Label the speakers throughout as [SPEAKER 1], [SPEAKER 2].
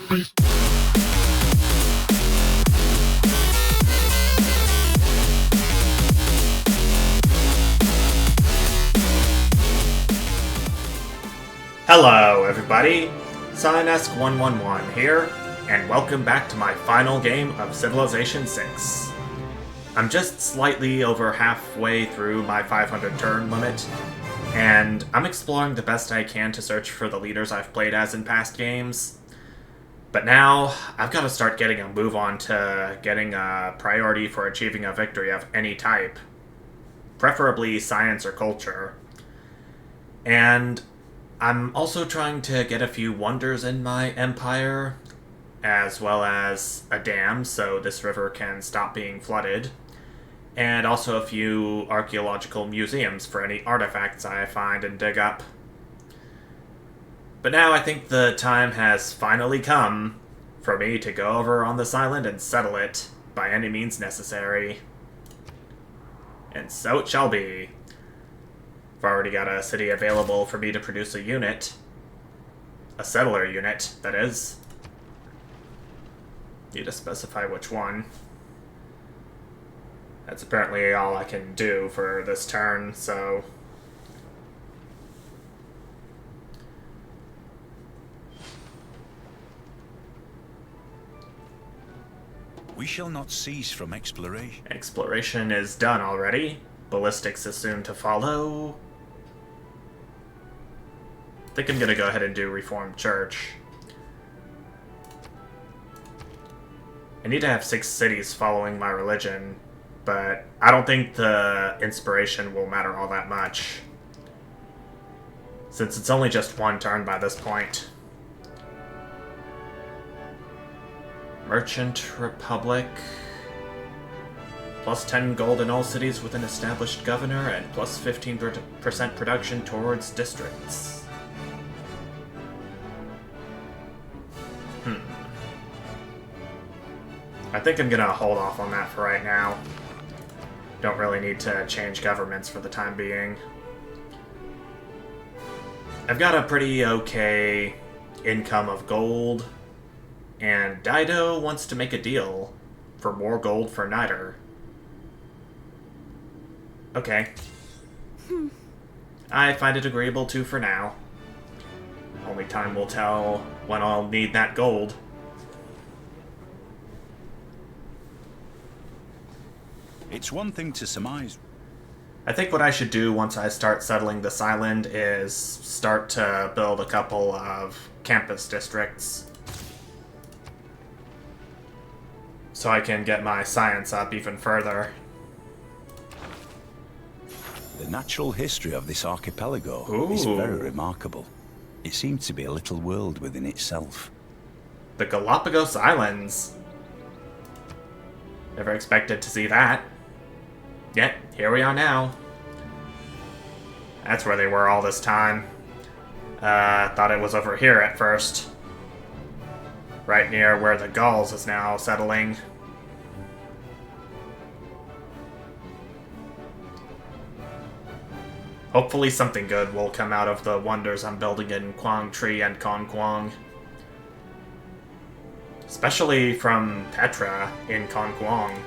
[SPEAKER 1] Hello, everybody. Cyanesque111 here, and welcome back to my final game of Civilization 6. I'm just slightly over halfway through my 500 turn limit, and I'm exploring the best I can to search for the leaders I've played as in past games. But now, I've got to start getting a move on to getting a priority for achieving a victory of any type. Preferably science or culture. And I'm also trying to get a few wonders in my empire, as well as a dam so this river can stop being flooded, and also a few archaeological museums for any artifacts I find and dig up. But now I think the time has finally come for me to go over on this island and settle it by any means necessary. And so it shall be. I've already got a city available for me to produce a unit. A settler unit, that is. Need to specify which one. That's apparently all I can do for this turn, so...
[SPEAKER 2] We shall not cease from exploration.
[SPEAKER 1] Exploration is done already. Ballistics is soon to follow. I think I'm gonna go ahead and do Reformed Church. I need to have 6 cities following my religion, but I don't think the inspiration will matter all that much, since it's only just one turn by this point. Merchant Republic. Plus 10 gold in all cities with an established governor, and plus 15% production towards districts. I think I'm gonna hold off on that for right now. Don't really need to change governments for the time being. I've got a pretty okay income of gold, and Dido wants to make a deal for more gold for Niter. Okay. I find it agreeable to for now. Only time will tell when I'll need that gold.
[SPEAKER 2] It's one thing to surmise.
[SPEAKER 1] I think what I should do once I start settling this island is start to build a couple of campus districts, so I can get my science up even further.
[SPEAKER 2] The natural history of this archipelago is
[SPEAKER 1] Ooh.
[SPEAKER 2] very remarkable. It seems to be a little world within itself.
[SPEAKER 1] The Galapagos Islands. Never expected to see that. Yet, here we are now. That's where they were all this time. Thought it was over here at first. Right near where the Gauls is now settling. Hopefully something good will come out of the wonders I'm building in Quang Tri and Con Quang. Especially from Petra in Con Quang.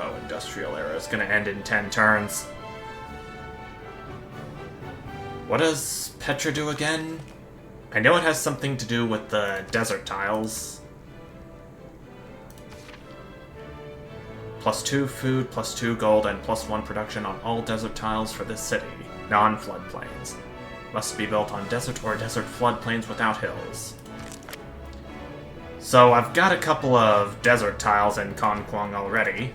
[SPEAKER 1] Oh, industrial era is going to end in 10 turns. What does Petra do again? I know it has something to do with the desert tiles. Plus 2 food, plus 2 gold, and plus 1 production on all desert tiles for this city. Non-floodplains. Must be built on desert or desert floodplains without hills. So I've got a couple of desert tiles in Con Quang already.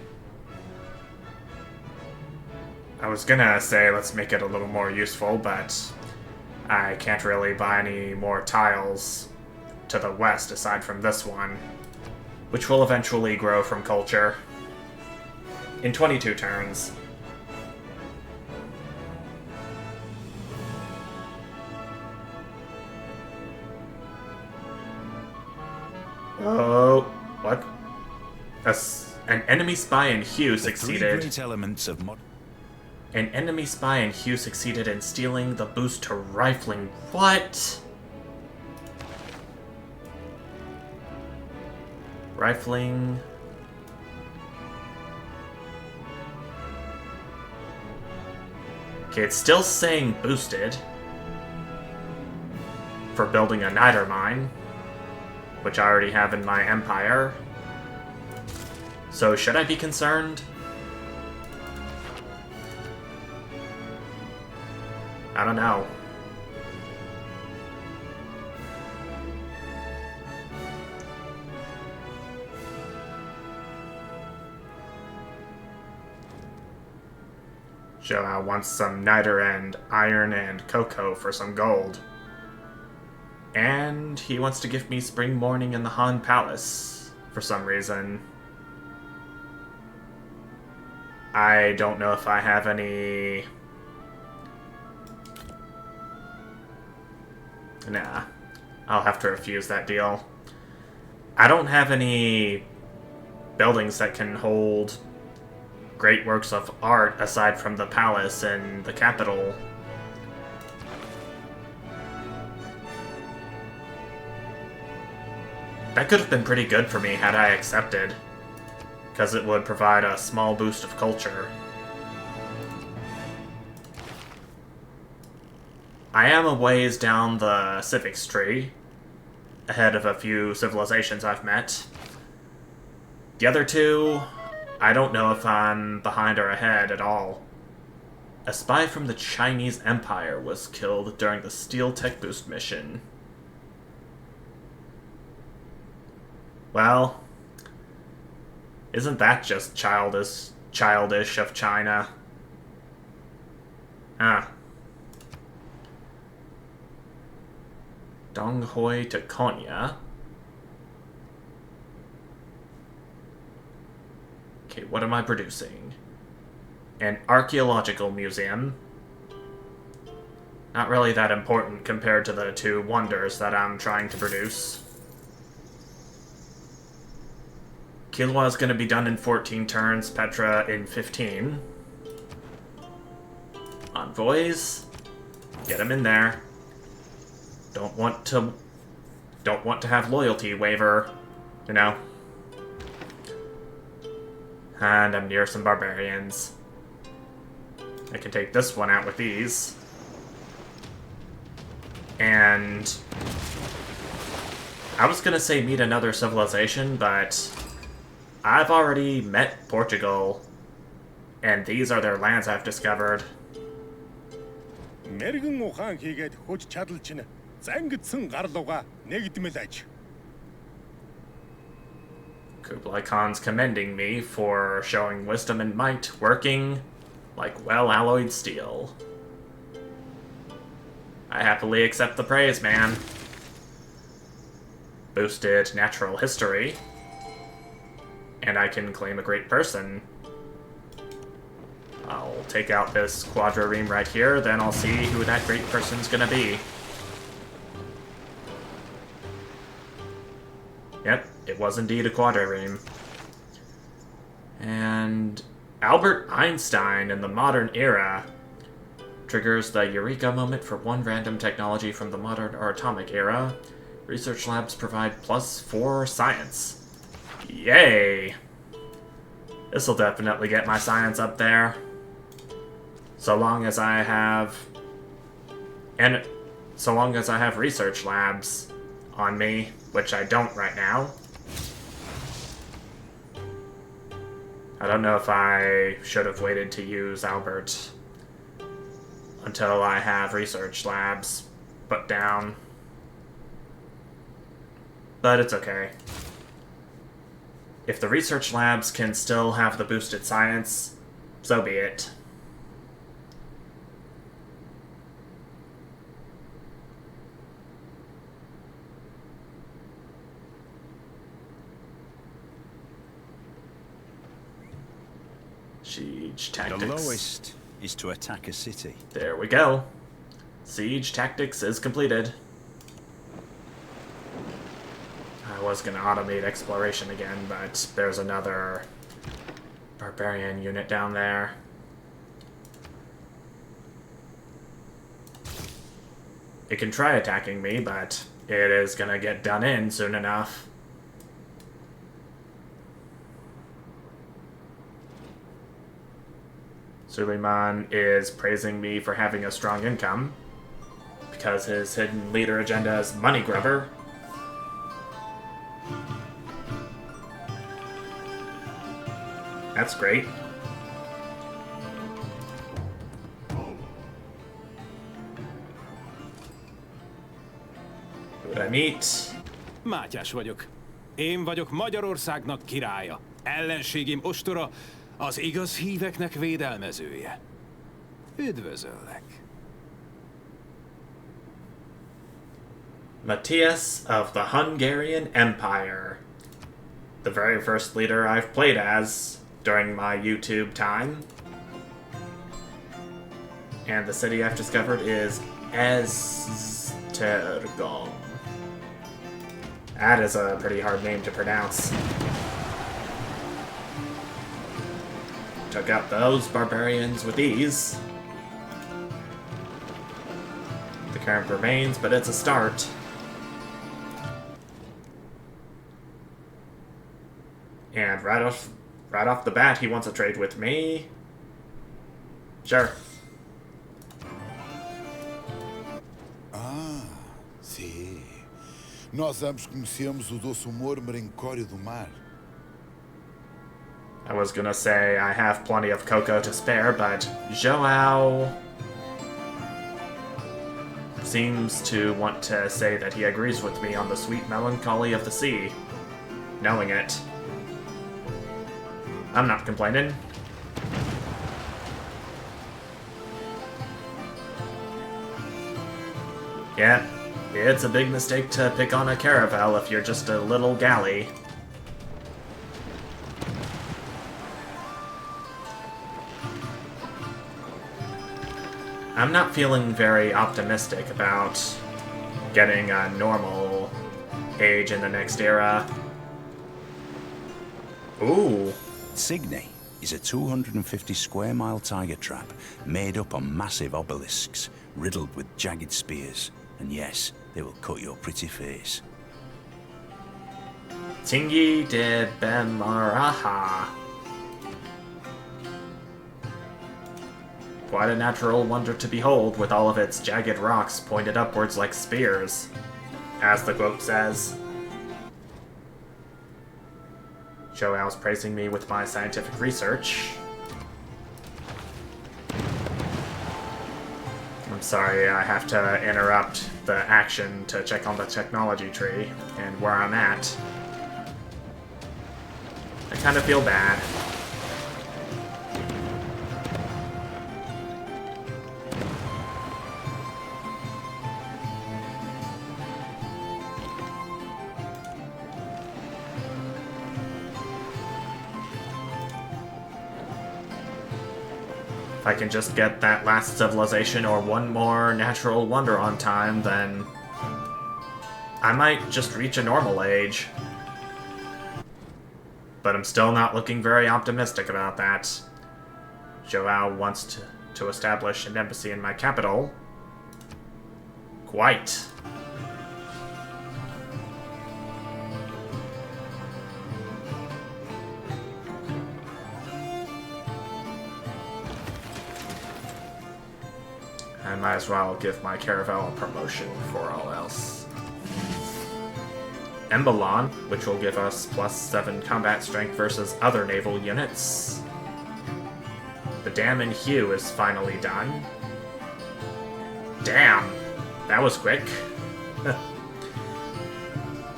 [SPEAKER 1] I was gonna say let's make it a little more useful, but I can't really buy any more tiles to the west aside from this one, which will eventually grow from culture in 22 turns. Oh, what? An enemy spy in Hugh succeeded.
[SPEAKER 2] The 3 great elements of
[SPEAKER 1] An enemy spy in Hugh succeeded in stealing the boost to rifling. What? Rifling. Okay, it's still saying boosted for building a niter mine, which I already have in my empire. So should I be concerned? I don't know. Zhou wants some niter and iron and cocoa for some gold. And he wants to give me Spring Morning in the Han Palace for some reason. I don't know if I have any... Nah, I'll have to refuse that deal. I don't have any buildings that can hold great works of art aside from the palace and the capital. That could have been pretty good for me had I accepted, because it would provide a small boost of culture. I am a ways down the civics tree, ahead of a few civilizations I've met. The other two, I don't know if I'm behind or ahead at all. A spy from the Chinese Empire was killed during the Steel Tech Boost mission. Well, isn't that just childish of China? Ah. Donghoi to Konya. Okay, what am I producing? An archaeological museum. Not really that important compared to the two wonders that I'm trying to produce. Kilwa is going to be done in 14 turns, Petra in 15. Envoys. Get them in there. Don't want to have loyalty waiver, you know. And I'm near some barbarians. I can take this one out with these. And I was gonna say meet another civilization, but I've already met Portugal, and these are their lands I've discovered. Kublai Khan's commending me for showing wisdom and might working like well-alloyed steel. I happily accept the praise, man. Boosted natural history. And I can claim a great person. I'll take out this quadrireme right here, then I'll see who that great person's gonna be. Yep, it was indeed a quadrireme. And Albert Einstein in the modern era triggers the Eureka moment for one random technology from the modern or atomic era. Research labs provide +4 science. Yay! This'll definitely get my science up there. So long as I have... And so long as I have research labs on me, which I don't right now. I don't know if I should have waited to use Albert until I have research labs put down. But it's okay. If the research labs can still have the boosted science, so be it. Siege tactics.
[SPEAKER 2] The lowest is to attack a city.
[SPEAKER 1] There we go. Siege tactics is completed. I was going to automate exploration again, but there's another barbarian unit down there. It can try attacking me, but it is going to get done in soon enough. Suleiman is praising me for having a strong income because his hidden leader agenda is money grubber. That's great. Who would I meet?
[SPEAKER 3] Mátyás vagyok. Én vagyok Magyarországnak királya. Ellenségim ostora, az igaz híveknek védelmezője. Üdvözöllek.
[SPEAKER 1] Matthias of the Hungarian Empire. The very first leader I've played as during my YouTube time. And the city I've discovered is Esztergom. That is a pretty hard name to pronounce. Took out those barbarians with ease. The current remains, but it's a start. And right off the bat, he wants to trade with me. Sure.
[SPEAKER 4] Sim. Nós ambos conhecemos o doce humor merencório do mar.
[SPEAKER 1] I was gonna say I have plenty of cocoa to spare, but Joao seems to want to say that he agrees with me on the sweet melancholy of the sea. Knowing it. I'm not complaining. Yeah, it's a big mistake to pick on a caravel if you're just a little galley. I'm not feeling very optimistic about getting a normal age in the next era. Ooh.
[SPEAKER 2] Signy is a 250 square mile tiger trap made up on massive obelisks, riddled with jagged spears. And yes, they will cut your pretty face.
[SPEAKER 1] Tingi de Bemaraha. Quite a natural wonder to behold, with all of its jagged rocks pointed upwards like spears, as the quote says. Joao's praising me with my scientific research. I'm sorry, I have to interrupt the action to check on the technology tree and where I'm at. I kind of feel bad. If I can just get that last civilization or one more natural wonder on time, then I might just reach a normal age. But I'm still not looking very optimistic about that. Joao wants to establish an embassy in my capital. Quite. I might as well give my caravel a promotion before all else. Embalon, which will give us +7 combat strength versus other naval units. The dam in Hue is finally done. Damn! That was quick.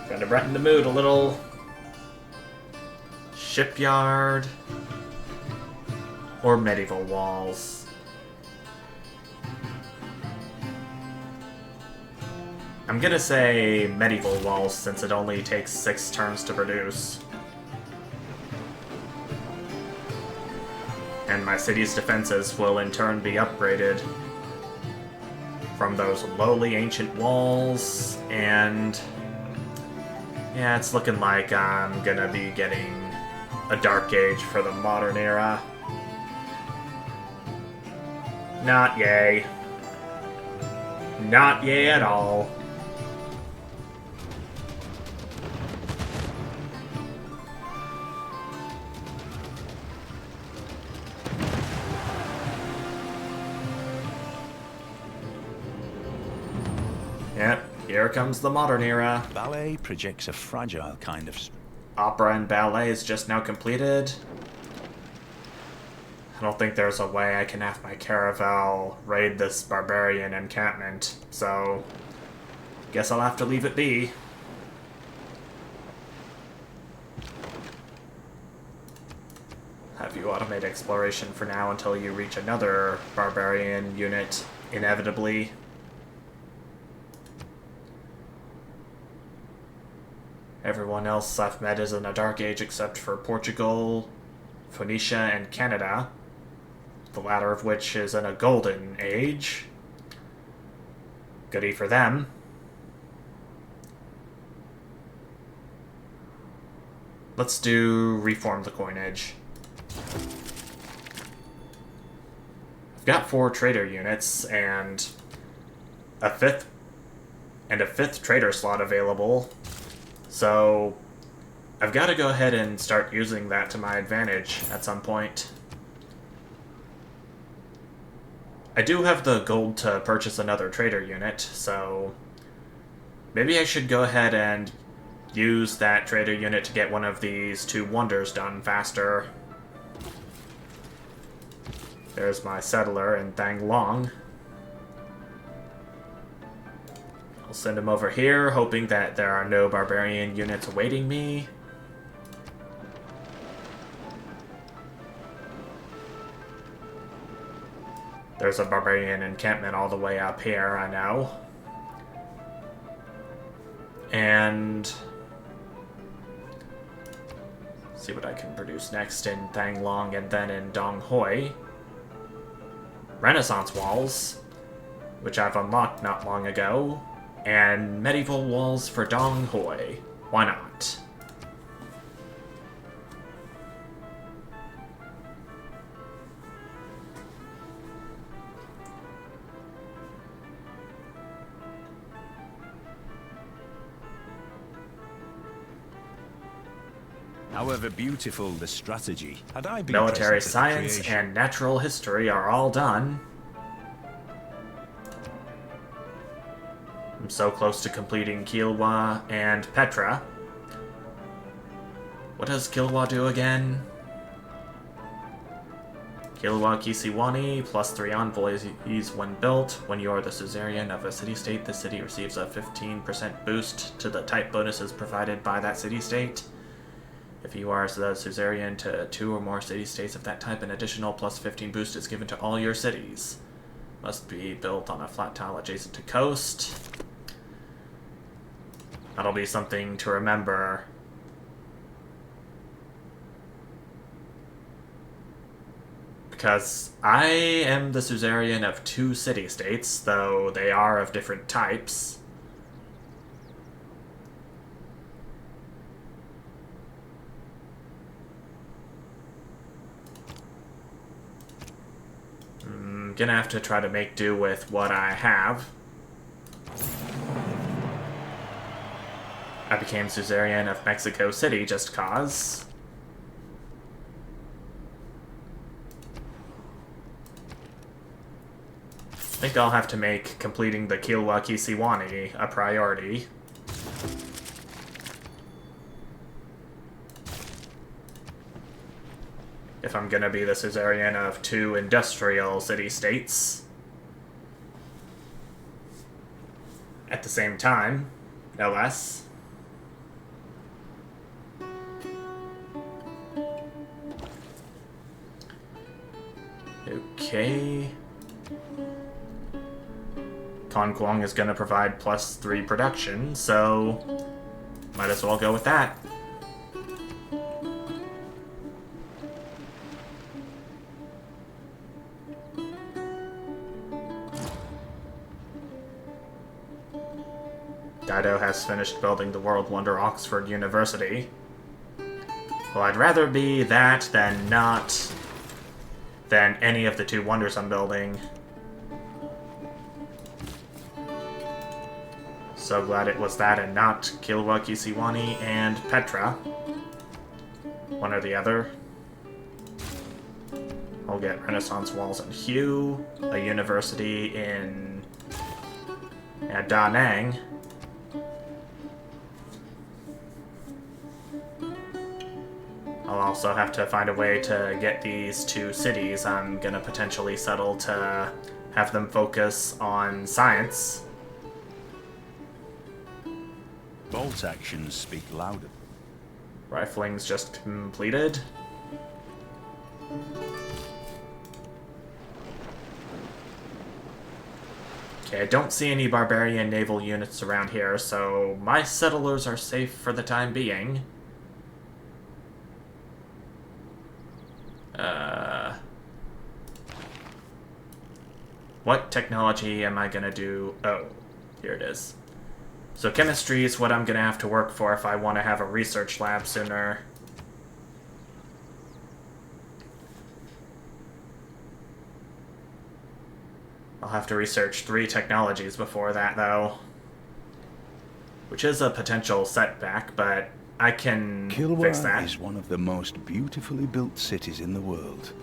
[SPEAKER 1] Gonna brighten the mood a little. Shipyard. Or medieval walls. I'm gonna say medieval walls since it only takes 6 turns to produce. And my city's defenses will in turn be upgraded from those lowly ancient walls, and yeah, it's looking like I'm gonna be getting a Dark Age for the modern era. Not yay. Not yay at all. here comes the modern era.
[SPEAKER 2] Ballet projects a fragile kind of...
[SPEAKER 1] Opera and ballet is just now completed. I don't think there's a way I can have my caravel raid this barbarian encampment, so guess I'll have to leave it be. Have you automate exploration for now until you reach another barbarian unit, inevitably. Everyone else I've met is in a dark age except for Portugal, Phoenicia, and Canada, the latter of which is in a golden age. Goody for them. Let's do reform the coinage. I've got 4 trader units and a fifth trader slot available, so I've got to go ahead and start using that to my advantage at some point. I do have the gold to purchase another trader unit, so maybe I should go ahead and use that trader unit to get one of these 2 wonders done faster. There's my settler in Thang Long. I'll send him over here, hoping that there are no barbarian units awaiting me. There's a barbarian encampment all the way up here, I know. And see what I can produce next in Thang Long and then in Dong Hoi. Renaissance walls, which I've unlocked not long ago, and medieval walls for Dong Hoi. Why not?
[SPEAKER 2] However beautiful the strategy, had I been
[SPEAKER 1] Military
[SPEAKER 2] present at the
[SPEAKER 1] science
[SPEAKER 2] creation-
[SPEAKER 1] and natural history are all done. I'm so close to completing Kilwa and Petra. What does Kilwa do again? Kilwa Kisiwani, plus 3 envoys when built. When you are the suzerain of a city-state, the city receives a 15% boost to the type bonuses provided by that city-state. If you are the suzerain to 2 or more city-states of that type, an additional plus 15 boost is given to all your cities. Must be built on a flat tile adjacent to coast. That'll be something to remember. Because I am the suzerain of 2 city-states, though they are of different types. Gonna have to try to make do with what I have. I became suzerain of Mexico City just cause. I think I'll have to make completing the Kilwa Kisiwani a priority. If I'm gonna be the suzerain of 2 industrial city-states at the same time, no less. Okay. Con Quang is gonna provide plus 3 production, so might as well go with that. Dido has finished building the World Wonder Oxford University. Well, I'd rather be that than not than any of the 2 wonders I'm building. So glad it was that and not Kilwa Kisiwani and Petra. One or the other. I'll get Renaissance walls in Hue, a university in Da Nang, I'll also have to find a way to get these two cities I'm gonna potentially settle to have them focus on science.
[SPEAKER 2] Bolt actions speak louder.
[SPEAKER 1] Rifling's just completed. Okay, I don't see any barbarian naval units around here, so my settlers are safe for the time being. What technology am I gonna do? Oh, here it is. So chemistry is what I'm gonna have to work for if I want to have a research lab sooner. I'll have to research 3 technologies before that, though. Which is a potential setback, but I can fix that.
[SPEAKER 2] Kilwa is one of the most beautifully built cities in the world.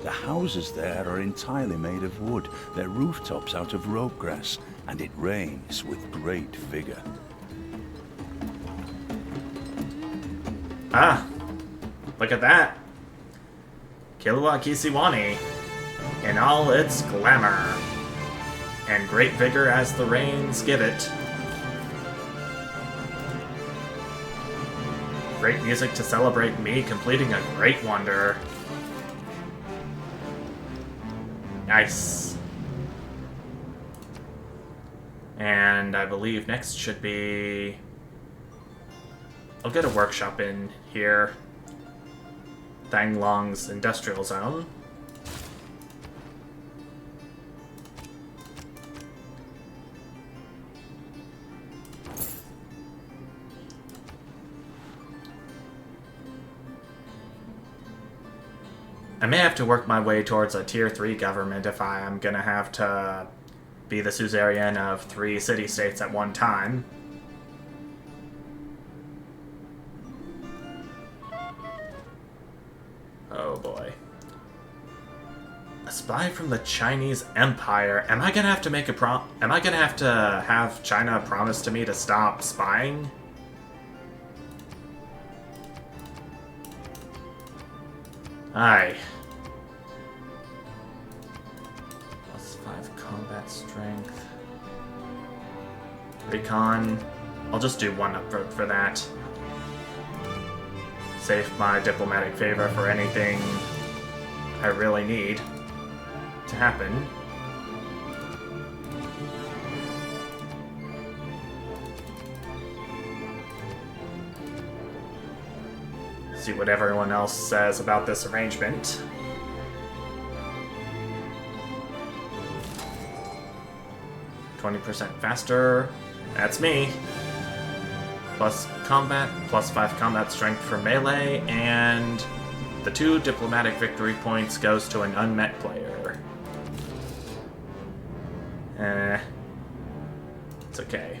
[SPEAKER 2] The houses there are entirely made of wood, their rooftops out of rope grass, and it rains with great vigor.
[SPEAKER 1] Ah, look at that. Kilwa Kisiwani in all its glamour and great vigor as the rains give it. Great music to celebrate me completing a great wonder. Nice. And I believe next should be... I'll get a workshop in here. Thanglong's industrial zone. I may have to work my way towards a tier 3 government if I am gonna have to be the suzerain of 3 city-states at one time. Oh boy. A spy from the Chinese Empire. Am I gonna have to make a am I gonna have to have China promise to me to stop spying? Aye. +5 combat strength. Recon. I'll just do 1 up for that. Save my diplomatic favor for anything I really need to happen. See what everyone else says about this arrangement. %20 faster. That's me. Plus combat, +5 combat strength for melee, and the 2 diplomatic victory points goes to an unmet player. It's okay.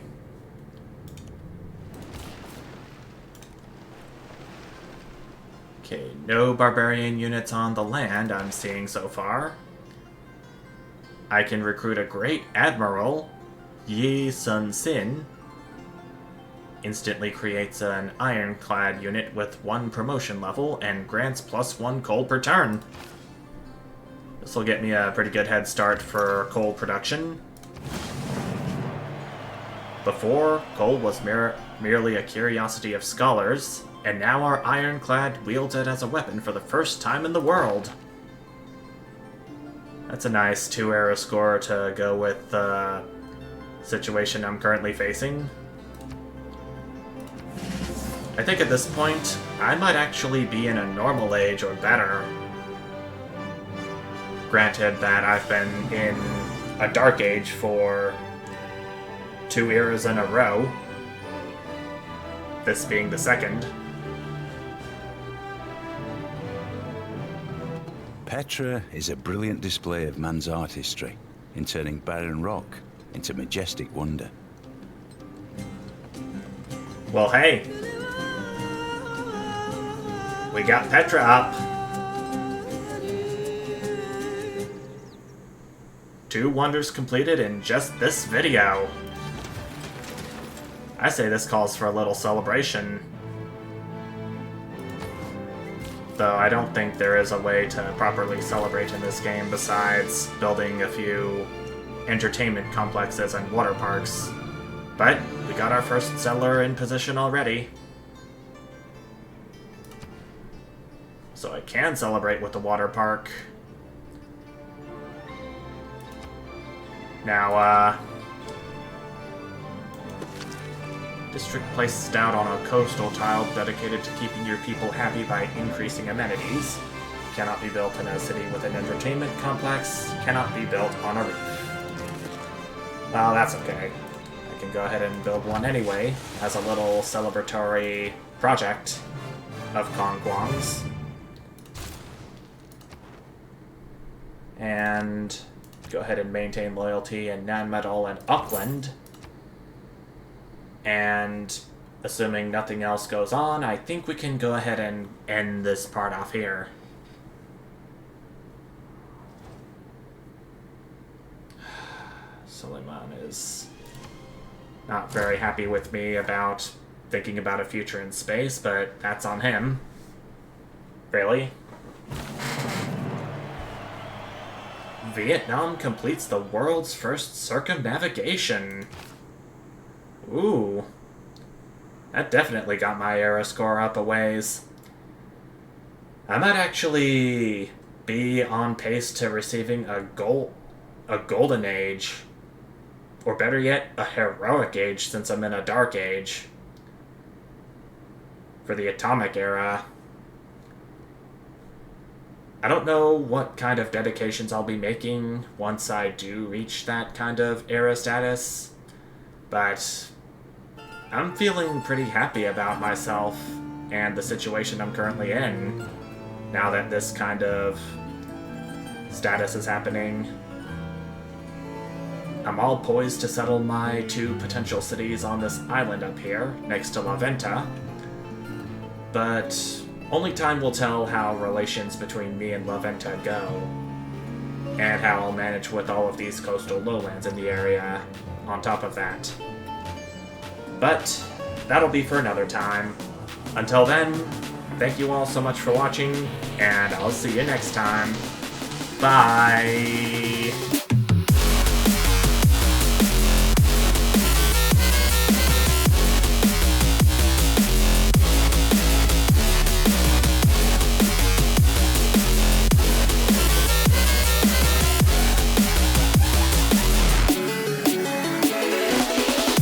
[SPEAKER 1] Okay, no barbarian units on the land I'm seeing so far. I can recruit a great admiral, Yi Sun Sin. Instantly creates an ironclad unit with 1 promotion level and grants +1 coal per turn. This will get me a pretty good head start for coal production. Before, coal was merely a curiosity of scholars, and now our ironclad wields it as a weapon for the first time in the world. That's a nice 2-era score to go with the situation I'm currently facing. I think at this point, I might actually be in a normal age or better. Granted that I've been in a dark age for 2 eras in a row, this being the second.
[SPEAKER 2] Petra is a brilliant display of man's artistry in turning barren rock into majestic wonder.
[SPEAKER 1] Well, hey. We got Petra up. 2 wonders completed in just this video. I say this calls for a little celebration. Though I don't think there is a way to properly celebrate in this game besides building a few entertainment complexes and water parks. But we got our first settler in position already. So I can celebrate with the water park. Now, district placed out on a coastal tile dedicated to keeping your people happy by increasing amenities. Cannot be built in a city with an entertainment complex. Cannot be built on a reef. Well, that's okay. I can go ahead and build one anyway, as a little celebratory project of Kongguang's. And go ahead and maintain loyalty in Nanmetal and Auckland. And assuming nothing else goes on, I think we can go ahead and end this part off here. Suleiman is not very happy with me about thinking about a future in space, but that's on him. Really? Vietnam completes the world's first circumnavigation. Ooh. That definitely got my era score up a ways. I might actually be on pace to receiving a golden age. Or better yet, a heroic age since I'm in a dark age. For the atomic era. I don't know what kind of dedications I'll be making once I do reach that kind of era status, but I'm feeling pretty happy about myself and the situation I'm currently in, now that this kind of status is happening. I'm all poised to settle my 2 potential cities on this island up here, next to La Venta, but only time will tell how relations between me and La Venta go, and how I'll manage with all of these coastal lowlands in the area on top of that. But that'll be for another time. Until then, thank you all so much for watching, and I'll see you next time. Bye!